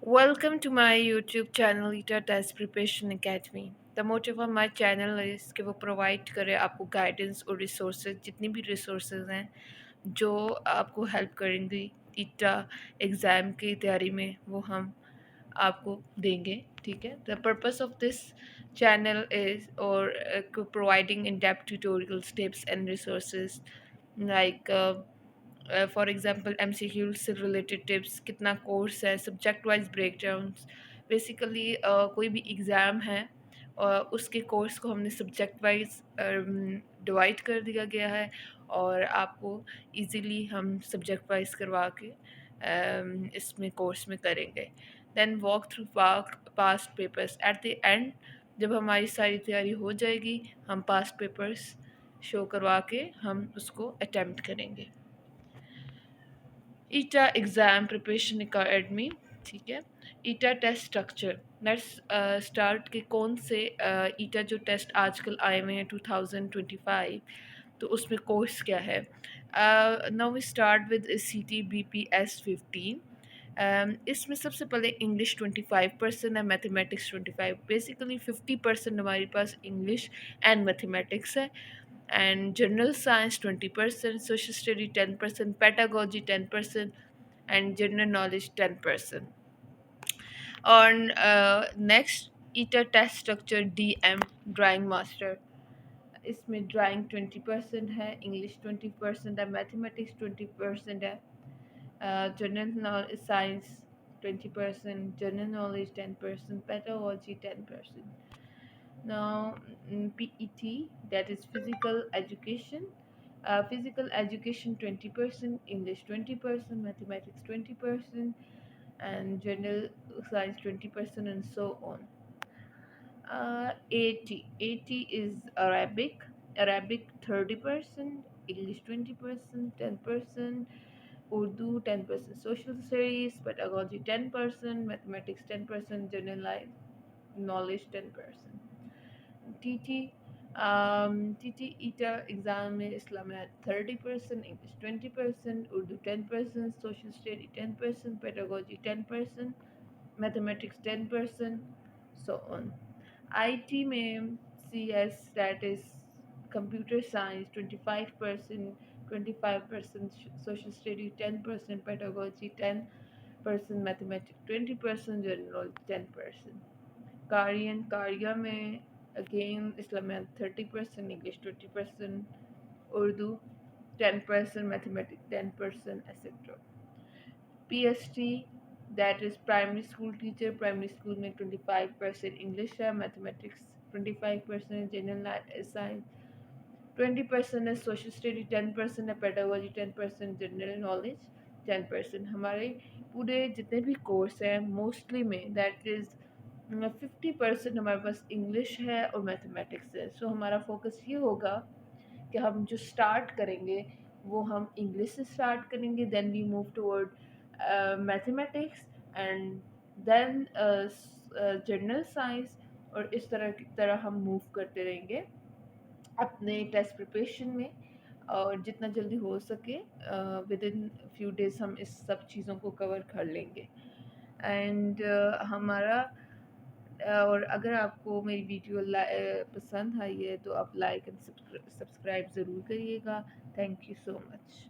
Welcome to my YouTube channel ETA Test Preparation Academy. The motive of my channel is कि वो provide करे आपको guidance और resources जितनी भी रिसोर्सेज हैं जो आपको हेल्प करेंगी ईटा एग्ज़ाम की तैयारी में वो हम आपको देंगे। ठीक है, the purpose of this channel is और providing in depth tutorials tips and resources like for example MCQ से रिलेटेड टिप्स, कितना कोर्स है, सब्जेक्ट वाइज ब्रेकडाउन्स। बेसिकली कोई भी एग्ज़ाम है और उसके कोर्स को हमने सब्जेक्ट वाइज डिवाइड कर दिया गया है और आपको इजीली हम सब्जेक्ट वाइज करवा के इसमें कोर्स में करेंगे। Then walk through past papers at the end, जब हमारी सारी तैयारी हो जाएगी हम पास्ट पेपर्स शो करवा के हम उसको अटेम्प्ट करेंगे। ईटा एग्ज़ाम प्रिपरेशन अकेडमी। ठीक है, ईटा टेस्ट स्ट्रक्चर। लेट्स स्टार्ट के कौन से ईटा जो टेस्ट आजकल आए हुए हैं 2025, तो उसमें कोर्स क्या है। Now we start with CTBPS 15। इसमें सबसे पहले इंग्लिश 25% है, मैथमेटिक्स 25। बेसिकली 50% हमारे पास इंग्लिश एंड मैथमेटिक्स है, and general science 20%, social study 10%, pedagogy 10%, and general knowledge 10%. On next ETA test structure DM drawing master, इसमें ड्राइंग 20% है, इंग्लिश 20% है, मैथमेटिक्स 20% है, general science 20%, general knowledge 10%, pedagogy 10%. Now, PET, that is physical education 20%, English 20%, mathematics 20%, and general science 20%, and so on. AT is Arabic 30%, English 20%, 10%, Urdu 10%, social studies, pedagogy 10%, mathematics 10%, general knowledge 10%. TT TT ETA exam में Islamic 30%, English 20%, Urdu 10%, social study 10%, pedagogy 10%, mathematics 10%, so on. IT में CS, that is computer science 25%, 25% social study 10%, pedagogy 10%, mathematics 20%, general 10%. Karya में again Islamic 30%, English 20%, Urdu 10%, mathematics 10%, etc. PST, that is primary school teacher, primary school में 25% English है, mathematics 25%, general science 20% है, social study 10% है, pedagogy 10%, general knowledge 10%. हमारे पूरे जितने भी course हैं मोस्टली में दैट इज़ 50% हमारे पास इंग्लिश है और मैथमेटिक्स है। सो हमारा फोकस ये होगा कि हम जो स्टार्ट करेंगे वो हम इंग्लिश से स्टार्ट करेंगे, then we move toward mathematics and then general science, और इस तरह की तरह हम मूव करते रहेंगे अपने टेस्ट प्रिपरेशन में। और जितना जल्दी हो सके विद इन फ्यू डेज हम इस सब चीज़ों को कवर कर लेंगे। एंड हमारा और अगर आपको मेरी वीडियो पसंद आई है तो आप लाइक एंड सब्सक्राइब ज़रूर करिएगा। Thank you so much.